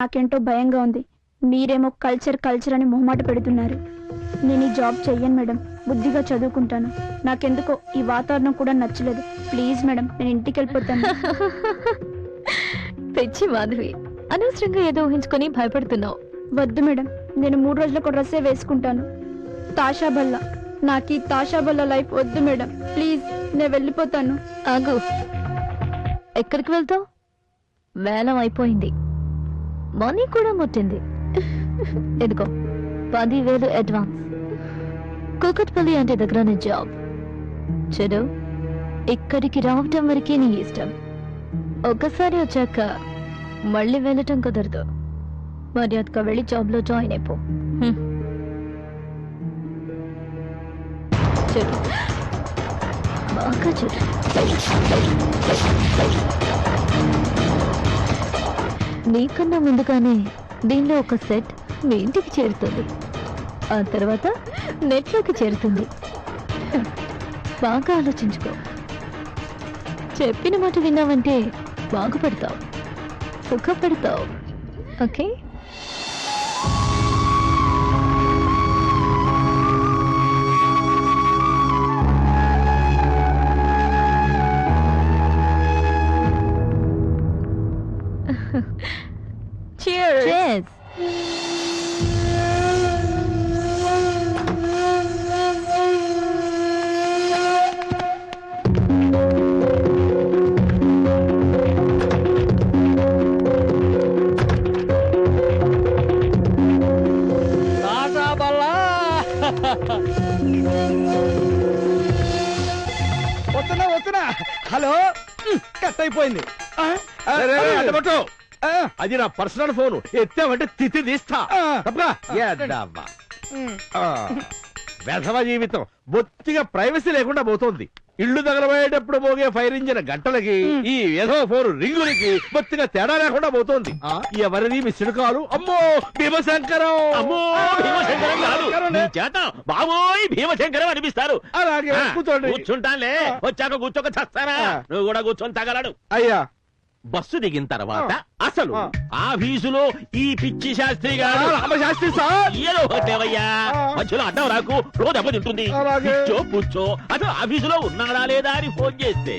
నాకేంటో భయంగా ఉంది. మీరేమో కల్చర్ అని మొహమాట పెడుతున్నారు. నేను ఈ జాబ్ చెయ్యను మేడం, బుద్ధిగా చదువుకుంటాను. నాకెందుకో ఈ వాతావరణం కూడా నచ్చలేదు. ప్లీజ్ మేడం, నేను ఇంటికి వెళ్ళిపోతాను. తెచ్చి మాధవి, అనవసరంగా ఏదో ఊహించుకొని భయపడుతున్నావు. వద్దు మేడం, నేను 3 రోజులకు డ్రెస్సే వేసుకుంటాను. తాషా బల్లా, నాకు ఈ తాషా బల్లా లైఫ్ వద్దు మేడం. ప్లీజ్, నేను వెళ్ళిపోతాను. ఆగు, ఎక్కడికి వెళ్తావు? వేలం అయిపోయింది, మనీ కూడా ముట్టింది. ఎదుగో 10,000 అడ్వాన్స్. కూకట్పల్లి అంటే దగ్గరనే జాబ్. చెడు, ఇక్కడికి రావటం వరకే నీ ఇష్టం. ఒక్కసారి వచ్చాక మళ్ళీ వెళ్ళటం కుదరదు. మర్యాదగా వెళ్ళి జాబ్ లో జాయిన్ అయిపో. చెడు, బాగా చెడు. నీకన్నా ముందుగానే దీనిలో ఒక సెట్ మీ ఇంటికి చేరుతుంది. ఆ తర్వాత నెట్లోకి చేరుతుంది. బాగా ఆలోచించుకో. చెప్పిన మాట విన్నావంటే బాగుపడతావు, సుఖపడతావు. ఓకే? Cheers. Cheers. వస్తున్నా. హలో, కట్ అయిపోయింది. అది నా పర్సనల్ ఫోన్. ఎత్తామంటే తిత్తి తీస్తా. వెధవ జీవితం బొత్తిగా ప్రైవసీ లేకుండా పోతోంది. ఇల్లు తగలబోయేటప్పుడు మోగే ఫైర్ ఇంజిన్ గంటలకి ఈ వెధవ ఫోన్ రింగులకి బొత్తిగా తేడా లేకుండా పోతోంది. ఎవరిది మిస్డ్ కాలు? అమ్మో భీమశంకరం! అమ్మో భీమశంకరం కాదు, నీ చేత బాబోయ్ భీమశంకరం అనిపిస్తారు. అలాగే కూర్చోండి. కూర్చుంటానులే, వచ్చాక కూర్చోక చస్తానా? నువ్వు కూడా కూర్చొని తగలడు. అయ్యా, బస్సు దిగిన తర్వాత అసలు ఆఫీసులో ఈ పిచ్చి శాస్త్రి గారు రామశాస్త్రి సార్ ఏదో ఒకటేవయ్యా, మధ్యలో అడ్డం రాకు, రోజు దెబ్బతింటుంది. కూర్చో అసలు ఆఫీసులో ఉన్నాడా లేదా అని ఫోన్ చేస్తే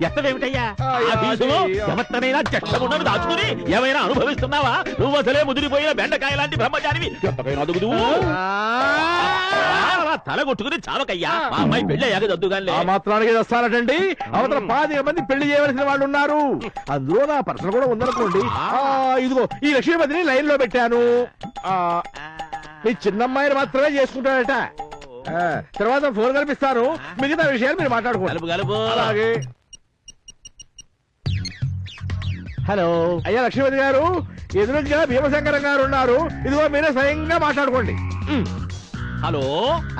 ఎత్తడేమిటయ్యా? ఆఫీసులో ఎవరినైనా చెట్టమున్నది దాచుకుని ఏమైనా అనుభవిస్తున్నావా? నువ్వు అసలే ముదిరిపోయిన బెండకాయ లాంటి బ్రహ్మచారివి. ఎంతకైనా అదుగుదు తల కొట్టుకుని చాలకయ్యా. మా అమ్మాయి పెళ్లి అయ్యాక దద్దుగానే ఆ మాత్రానికి వస్తారటండి. అవతల 10 మంది పెళ్లి చేయవలసిన వాళ్ళు ఉన్నారు. అందులో నా పర్సన్ కూడా ఉందనుకోండి. ఇదిగో ఈ లక్ష్మీపతిని లైన్ లో పెట్టాను. మీ చిన్నమ్మాయిని మాత్రమే చేసుకుంటాడట. తర్వాత ఫోన్ కల్పిస్తాను, మిగతా విషయాలు మీరు మాట్లాడుకోండి. అలాగే. హలో అయ్యా లక్ష్మీపతి గారు, ఎదురుగా భీమశంకరం గారు ఉన్నారు. ఇదిగో మీరే స్వయంగా మాట్లాడుకోండి. హలో,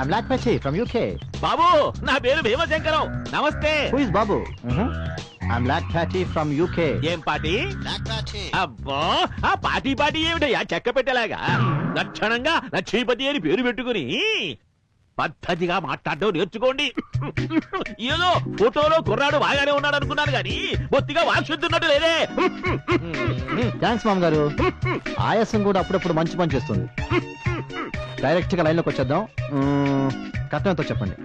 ఐమ్ లాక్ పచ్చి ఫ్రమ్ యూకే. బాబు, నా పేరు భీమశంకరం. నమస్తే. Who is Babu? ఐమ్ లాక్ పార్టీ ఫ్రమ్ యూకే. ఏం పార్టీ? అబ్బా, ఆ పార్టీ ఏమిటయ్యా చెక్క పెట్టేలాగా? లక్షణంగా లక్ష్మీపతి అని పేరు పెట్టుకుని పద్ధతిగా మాట్లాడడం నేర్చుకోండి. ఏదో ఫోటోలో కుర్రాడు బాగానే ఉన్నాడు అనుకున్నాను గాని బొత్తిగా వాక్శుద్ధున్నట్టు లేదే. థ్యాంక్స్ మామ్ గారు. ఆయాసం కూడా అప్పుడప్పుడు మంచి పని చేస్తుంది. డైరెక్ట్ గా లైన్ లోకి వచ్చేద్దాం. కట్నంతో చెప్పండి.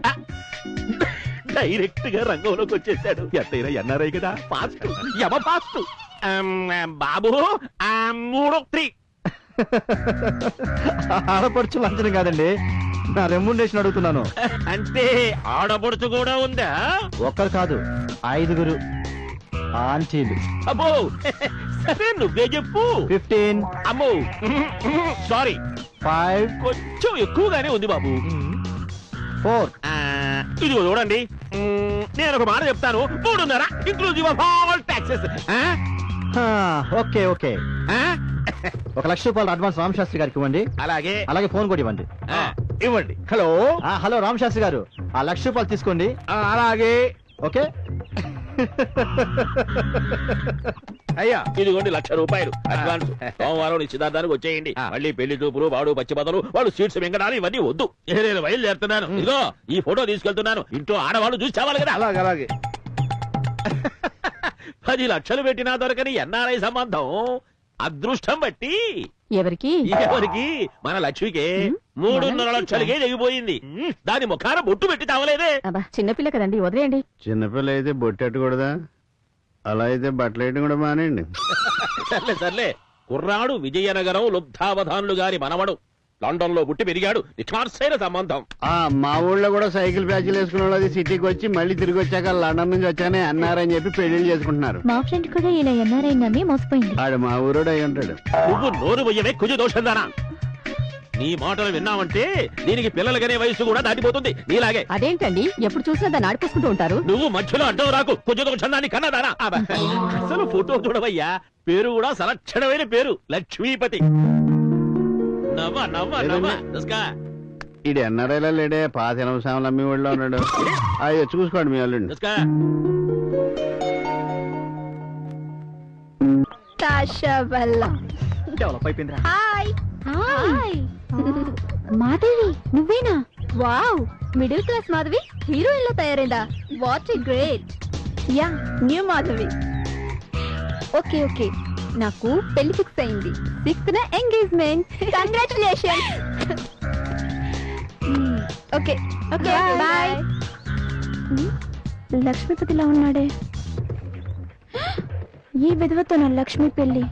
డైరెక్ట్ గా రంగంలోకి వచ్చేసాడు. ఎంతైనా ఎన్ఆర్ఐ కదా, ఫాస్ట్ యమ ఫాస్ట్. బాబు 3-3. ఆడపడుచు లంచనం కాదండి, నా రెమ్యునరేషన్ అడుగుతున్నాను. అంటే ఆడపడుచు కూడా ఉందా? ఒక్కరు కాదు, 5 ఆంటీలు. అబ్బో, సరే నువ్వే చెప్పు. 15. అమ్మో సారీ, 5. కొంచెం ఎక్కువగానే ఉంది బాబు. 4. ఇదిగో చూడండి, నేను ఒక మాట చెప్తాను. 3.5 inclusive of all taxes. Okay okay. 1,00,000 రూపాయలు అడ్వాన్స్ రామశాస్త్రి గారికి ఇవ్వండి. అలాగే అలాగే ఫోన్ కూడా ఇవ్వండి. ఇవ్వండి. హలో హలో రామశాస్త్రి గారు, ఆ 1,00,000 రూపాయలు తీసుకోండి. అలాగే. ఓకే. అయ్యా ఇదిగోండి 1,00,000 రూపాయలు అడ్వాన్స్. సోమవారం నిశ్చితార్థానికి వచ్చేయండి. మళ్ళీ పెళ్లి చూపులు, వాడు పచ్చి బదులు, వాళ్ళు సీట్స్ మింగడాలు ఇవన్నీ వద్దు. నేను బయలుదేరుతున్నాను. ఇదిగో ఈ ఫోటో తీసుకెళ్తున్నాను. ఇంట్లో ఆడవాళ్ళు చూసి చావాలి కదా. అలాగే. 10 లక్షలు పెట్టినా దొరకని ఎన్ఆర్ఐ సంబంధం అదృష్టం బట్టి ఎవరికి ఎవరికి మన లక్ష్మికి 3.5 లక్షలకే దిగిపోయింది. దాని ముఖాన బొట్టు పెట్టి తావలేదే. అబ్బా చిన్నపిల్ల కదండి వదిలేయండి. చిన్నపిల్ల అయితే బొట్టెట్టకూడదా? అలా అయితే బట్టలు వేయడం కూడా మానేయండి. సర్లే సర్లే, కుర్రాడు విజయనగరం లుబ్ధావధానులు గారి మనవడు. లండన్ లో పుట్టి పెరిగాడు. నిఖార్సైన సంబంధం. మా ఊళ్ళో కూడా సైకిల్ ప్యాచ్లు వేసుకున్న వాళ్ళు సిటీకి వచ్చి మళ్ళీ తిరిగి వచ్చాక లండన్ నుంచి వచ్చానే అన్నారని చెప్పి పెళ్లిళ్ళు చేసుకుంటున్నారు. మా ఫ్రెండ్ కూడా ఇలా ఎన్ఆర్ఐ నమ్మి మోసపోయింది. ఆడు మా ఊరోడు అయి ఉంటాడు. నువ్వు నోరు పోయవే కుజు దోషందానా. నీ మాటలు విన్నావంటే దీనికి పిల్లలకనే వయసు కూడా దాటిపోతుంది నీలాగే. అదేంటండి ఎప్పుడు చూసినా దాన్ని ఆడిపోసుకుంటూ ఉంటారు. నువ్వు మధ్యలో అడ్డం రాకు. కుజు దోషందాన్ని కన్నదానా. అసలు ఫోటో చూడవయ్యా. పేరు కూడా సలక్షణమైన పేరు, లక్ష్మీపతి. నవ్వ నవ్వ నవ్వ దస్కా. ఈడు ఎన్ఆర్ఐలో లేడే, పాత ఎనభై సామాన్లు అమ్మి ఊళ్ళో ఉన్నాడు. అయ్యో చూసుకోండి మీ వాళ్ళు. దస్కా. మాధవి నువ్వేనా? Wow, middle class Madhavi heroine లో తయారైందా? What a great. Yeah, new Madhavi. Okay okay, నాకు పెళ్లి ఫిక్స్ అయింది. 6th engagement. Congratulation. Okay okay bye. లక్ష్మీపతిలా ఉన్నాడే. ఈ విధవతో నా లక్ష్మి పెళ్లి.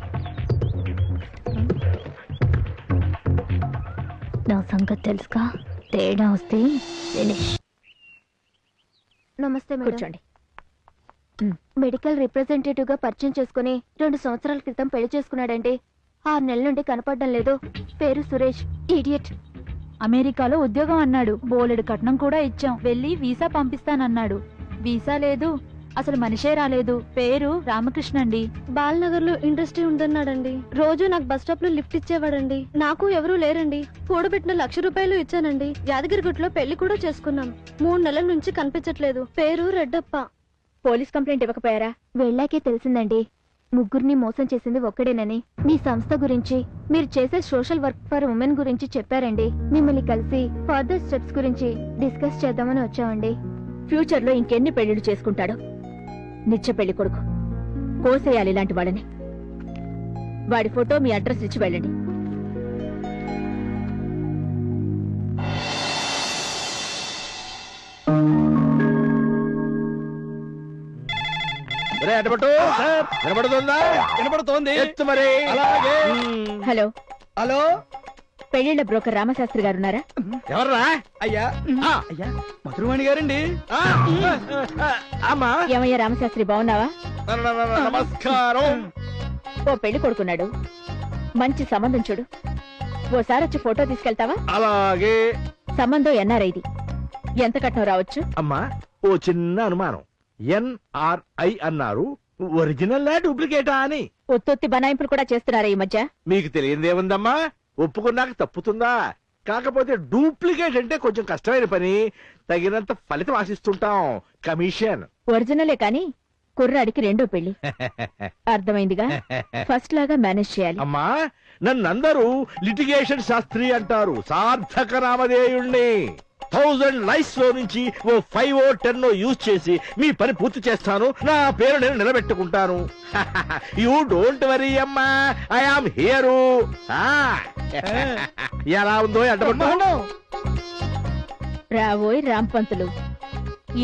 నా సంగతి తెలుసుగా, తేడా వస్తే ఫినిష్. నమస్తే మేడం. కూర్చోండి. మెడికల్ రిప్రజెంటేటివ్ గా పరిచయం చేసుకుని 2 సంవత్సరాల క్రితం పెళ్లి చేసుకున్నాడండి. 6 నెలల నుండి కనపడడం లేదు. పేరు సురేష్. ఇడియట్. అమెరికాలో ఉద్యోగం అన్నాడు. బోలెడు కట్నం కూడా ఇచ్చాం. వెళ్ళి వీసా పంపిస్తానన్నాడు. వీసా లేదు, అసలు మనిషే రాలేదు. పేరు రామకృష్ణ అండి. బాలనగర్ లో ఇండస్ట్రీ ఉందన్నాడండి. రోజు నాకు బస్ స్టాప్ లో లిఫ్ట్ ఇచ్చేవాడండి. నాకు ఎవరూ లేరండి. కూడబెట్టిన 1,00,000 రూపాయలు ఇచ్చానండి. యాదగిరిగుట్లో పెళ్లి కూడా చేసుకున్నాం. 3 నెలల నుంచి కనిపించట్లేదు. పేరు రెడ్డప్ప. పోలీస్ కంప్లైంట్ ఇవ్వకపోయారా? వెళ్ళాకే తెలిసిందండి ముగ్గురిని మోసం చేసింది ఒక్కడేనని. మీ సంస్థ గురించి, మీరు చేసే సోషల్ వర్క్ ఫర్ ఉమెన్ గురించి చెప్పారండి. మిమ్మల్ని కలిసి ఫర్దర్ స్టెప్స్ గురించి డిస్కస్ చేద్దామని వచ్చామండి. ఫ్యూచర్ లో ఇంకెన్ని పెళ్లిళ్ళు చేసుకుంటాడు? నిత్య పెళ్లి కొడుకు. కోసేయాలి ఇలాంటి వాళ్ళని. వాడి ఫోటో మీ అడ్రస్ ఇచ్చి వెళ్ళండి. వినపడుతుందా? వినపడుతోంది. ఎత్తు మరి. అలాగే. హలో హలో, పెళ్లిళ్ల బ్రోకర్ రామశాస్త్రి గారు ఉన్నారా? ఎవర్రా? అయ్యా ఆ, అయ్యా మధురవాణి గారండి. ఆ, అమ్మా ఏమయ్యా రామశాస్త్రి, బాగున్నావా? నమస్కారం. ఓ పెళ్లి కొడుకున్నాడు, మంచి సంబంధం చూడు. ఓసారి వచ్చి ఫోటో తీసుకెళ్తావా? అలాగే. సంబంధం ఎన్ఆర్ఐది. ఎంత కట్నం రావచ్చు? అమ్మా, ఓ చిన్న అనుమానం. NRI అన్నారు, ఒరిజినల్ డూప్లికేటా అని. ఒత్తొత్తి బనాయింపులు కూడా చేస్తున్నారా ఈ మధ్య? మీకు తెలియదేముందమ్మా, ఒప్పుకున్నాక తప్పుతుందా? కాకపోతే డూప్లికేట్ అంటే కొంచెం కష్టమైన పని. తగినంత ఫలితం ఆశిస్తుంటాం. కమిషన్. ఒరిజినలే కాని కుర్రాడికి రెండో పెళ్లి. అర్థమైందిగా? ఫస్ట్ లాగా మేనేజ్ చేయాలి. అమ్మా, నన్నందరూ లిటిగేషన్ శాస్త్రి అంటారు. సార్థక నామధేయుణ్ణి. 1000 లైఫ్స్ లో నుంచి ఓ 5 10 యూజ్ చేసి మీ పని పూర్తి చేస్తాను. నా పేరు నేను నిలబెట్టుకుంటాను. యూ డోంట్ వరీ అమ్మా, ఐ ఆమ్ హియర్. ఎలా ఉందో అడ్డపడ్డా? రావోయ్ రాంపంతులు,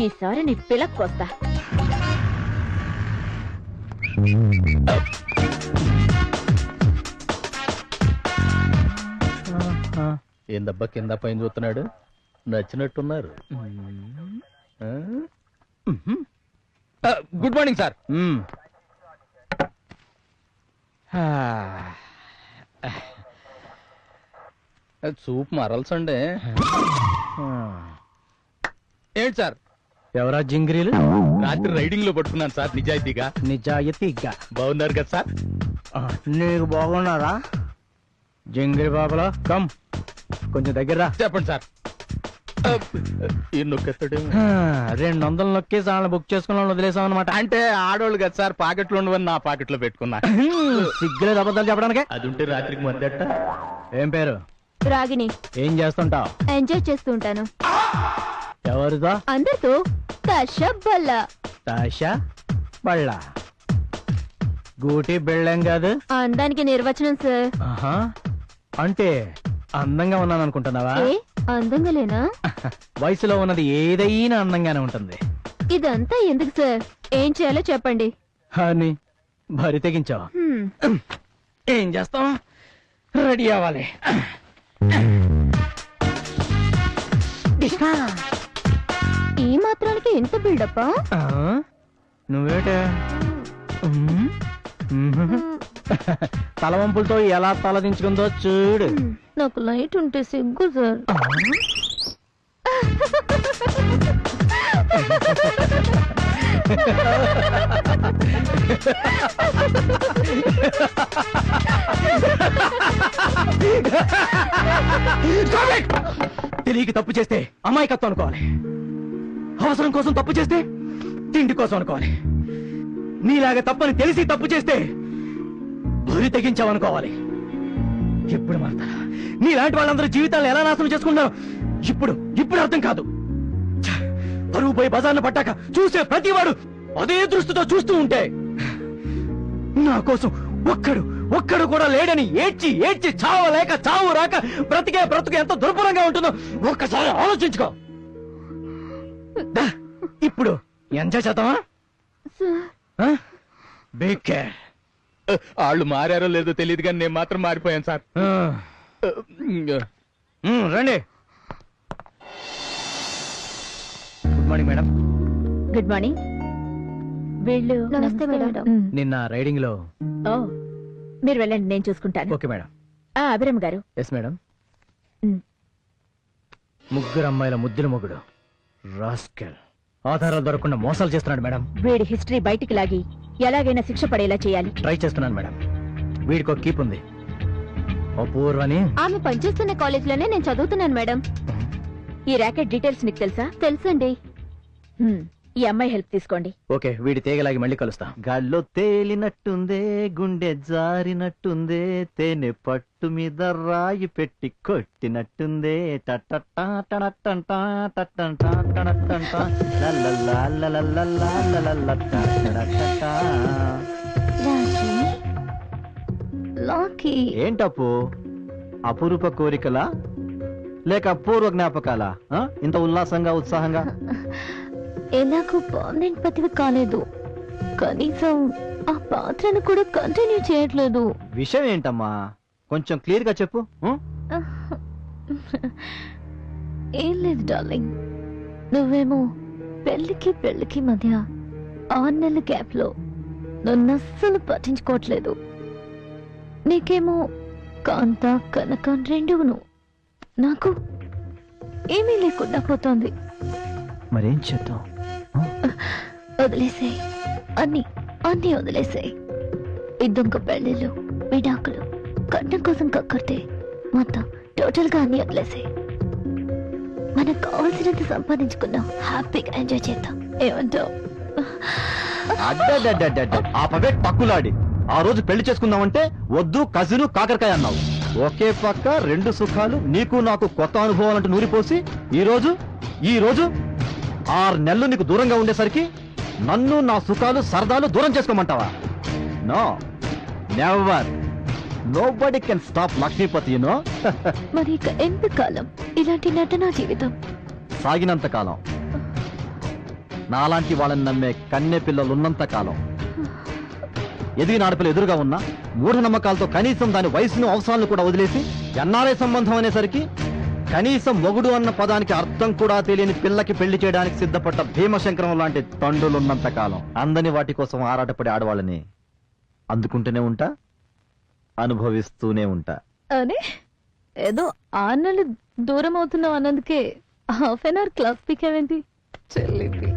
ఈసారి నీ పిలక్కొస్తా. ఏందబ్బా కింద పైన చూస్తున్నాడు? నచ్చినట్టున్నారు. Good morning sir. సూప్ మరల్సండే. ఏంటి సార్? ఎవరా జింగిరీలు? రాత్రి రైడింగ్ లో పట్టుకున్నాను సార్, నిజాయితీగా. నిజాయితీగా బాగున్నారు కదా సార్? నీకు బాగున్నారా? జింగిరి బాబలా కమ్ కొంచెం దగ్గర రా. చెప్పండి సార్. ఈ నొక్కెత్తడే 200 నొక్కేసి వాళ్ళని బుక్ చేసుకుని వదిలేసాం అనమాట. అంటే ఆడోళ్ళు కదా సార్, పాకెట్లో ఉండవని నా పాకెట్లో పెట్టుకున్నా. సిగ్గులేదు అబద్ధాలు చెప్పడానికి. అది ఉంటే రాత్రికి మందట. ఏం పేరు? రాగిని. ఏం చేస్తుంటావు? ఎంజాయ్ చేస్తూ ఉంటాను. ఎవరితో? అందరితో. తషబ్బల్లా. తాషా బళ్ళ. గూటి బెళ్ళం కాదు. అందానికి నిర్వచనం సార్. ఆహా, అంటే అందంగా ఉన్నాను అనుకుంటున్నావా? ఏ అందంగా లేనా? వయసులో ఉన్నది ఏదైనా అందంగానే ఉంటుంది. ఇదంతా ఎందుకు సార్? ఏం చేయాలో చెప్పండి. అని భరి తెగించావు. ఏం చేస్తాం, రెడీ అవ్వాలి. ఈ మాత్రానికి ఎంత బిల్డప్? ఆ, నువ్వేటే తలవంపులతో ఎలా తలదించుకుందో చూడు. నాకు లైట్ ఉంటే సిగ్గు సార్. తెలియక తప్పు చేస్తే అమాయకత్వం అనుకోవాలి. అవసరం కోసం తప్పు చేస్తే తిండి కోసం అనుకోవాలి. నీలాగా తప్పని తెలిసి తప్పు చేస్తే బరి తెగించావనుకోవాలి. ఎప్పుడు మారుతారా? నీలాంటి వాళ్ళందరూ జీవితాలను ఎలా నాశనం చేసుకుంటారు ఇప్పుడు అర్థం కాదు. ఛ! పరువు పోయి బజార్ను పట్టాక చూసే ప్రతివాడు అదే దృష్టితో చూస్తూ ఉంటే నా కోసం ఒక్కడు కూడా లేడని ఏడ్చి చావలేక చావు రాక బ్రతుకు ఎంత దుర్భరంగా ఉంటుందో ఒక్కసారి ఆలోచించుకో. దా, ఇప్పుడు ఎంజాయ్ చేద్దామా? Big care. వాళ్ళు మారారో లేదో తెలియదు కానీ నేను మాత్రం మారిపోయాను సార్. రండి. Good morning madam. Good morning. వీళ్ళు నమస్తే మేడం. నిన్న రైడింగ్ లో. ఓ, మీరు వెళ్ళండి, నేను చూసుకుంటాను. Okay madam. అభిరామ్ గారు. Yes madam. ముగ్గురు అమ్మాయిల ముద్దుల మొగుడు రాస్కెల్ ఆధారాలు దొరకకుండా మోసాలు చేస్తున్నాడు మేడం. వీడి హిస్టరీ బయటికి లాగి ఎలాగైనా శిక్ష పడేలా చేయాలి. ట్రై చేస్తున్నాను మేడం. వీడికి ఒక కీప్ ఉంది, అపూర్వని. ఆమె పనిచేస్తున్న కాలేజ్ లోనే నేను చదువుతున్నాను మేడం. ఈ ర్యాకెట్ డీటెయిల్స్ మీకు తెలుసా? తెలుసండి. ఈ అమ్మాయి హెల్ప్ తీసుకోండి. ఓకే, వీడి తేగలాగి మళ్ళీ కలుస్తా. గాల్లో తేలినట్టుందే, గుండె జారినట్టుందే, తేనె పట్టు మీద రాయి పెట్టి కొట్టినట్టుందే. ఏంటప్పు, అపురూప కోరికలా లేక అపూర్వ జ్ఞాపకాలా ఇంత ఉల్లాసంగా ఉత్సాహంగా? ఎలాగో పర్మనెంట్ పదవి కాలేదు, కనీసం ఆ పాత్రను కూడా కంటిన్యూ చేయట్లేదు. విషయం ఏంటమ్మా, కొంచెం క్లియర్ గా చెప్పు. ఏం లేదు డార్లింగ్, నువ్వేమో పెళ్లికి మధ్య 6 నెలల గ్యాప్ లో నన్ను అస్సలు పట్టించుకోవట్లేదు. నీకేమో కాంత కనకం రెండును, నాకు ఏమీ లేకుండా పోతోంది. మరేం చేద్దాం? వదిలేసాయి, అన్ని వదిలేసాయి. ఇద్దొంక పెళ్లిళ్ళు, విడాకులు, కట్నం కోసం కక్కడితే మొత్తం టోటల్ గా అన్ని వదిలేసాయి. మనకు కావాల్సినంత సంపాదించుకున్నాం, హ్యాపీగా ఎంజాయ్ చేద్దాం. ఏమంటావు? ఆపవే పక్కులాడి. ఆ రోజు పెళ్లి చేసుకుందామంటే వద్దు, కజిను కాకరకాయ అన్నావు. ఒకే పక్క 2 సుఖాలు, నీకు నాకు కొత్త అనుభవాలంటూ నూరిపోసి ఈ రోజు 6 నెలలు నీకు దూరంగా ఉండేసరికి నన్ను, నా సుఖాలు, సరదాలు దూరం చేసుకోమంటావా? No, never. Nobody can stop Lakshmipati, you know. మరి ఇక ఎంతకాలం ఇలాంటి నటనా జీవితం? సాగినంత కాలం. నాలాంటి వాళ్ళని నమ్మే కన్నె పిల్లలున్నంత కాలం. ఎదిగిన ఆడపిల్ల ఎదురుగా ఉన్నా మూఢనమ్మకాలతో కనీసం దాని వయసును, అవసరాలను కూడా వదిలేసి ఎన్ఆర్ఐ సంబంధం అనేసరికి కనీసం మొగుడు అన్న పదానికి అర్థం కూడా తెలియని పిల్లకి పెళ్లి చేయడానికి సిద్ధపడ్డ భీమశంకరం లాంటి తండ్రులున్నంత కాలం అందని వాటి కోసం ఆరాటపడే ఆడవాళ్ళని అందుకుంటూనే ఉంటా, అనుభవిస్తూనే ఉంటా. అరే, ఏదో 6 నెలలు దూరం అవుతున్నావు అన్నందుకే హాఫ్ అన్ అవర్ క్లాస్ పీకేవేంటి చెల్లిపి?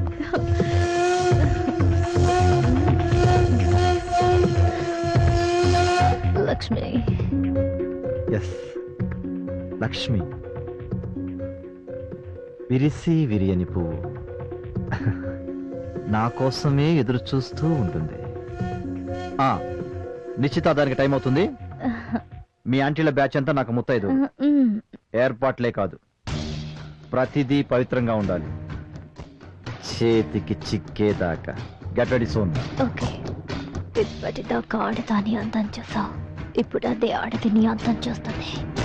లక్ష్మి. ఎస్, లక్ష్మి. విరిసి విరియని పువ్వు నా కోసమే ఎదురు చూస్తూ ఉంటుంది. నిశ్చితార్థానికి టైం అవుతుంది. మీ ఆంటీల బ్యాచ్ అంతా నాకు ముత్తైదు. ఏర్పాట్లే కాదు, ప్రతిదీ పవిత్రంగా ఉండాలి, చేతికి చిక్కేదాకా. గెట్ రెడీ సోన్. ఓకే. ఇప్పటిదాకా ఆడదాని అందం చూసావు, ఇప్పుడు అదే ఆడదిని అందం చూస్తుంది.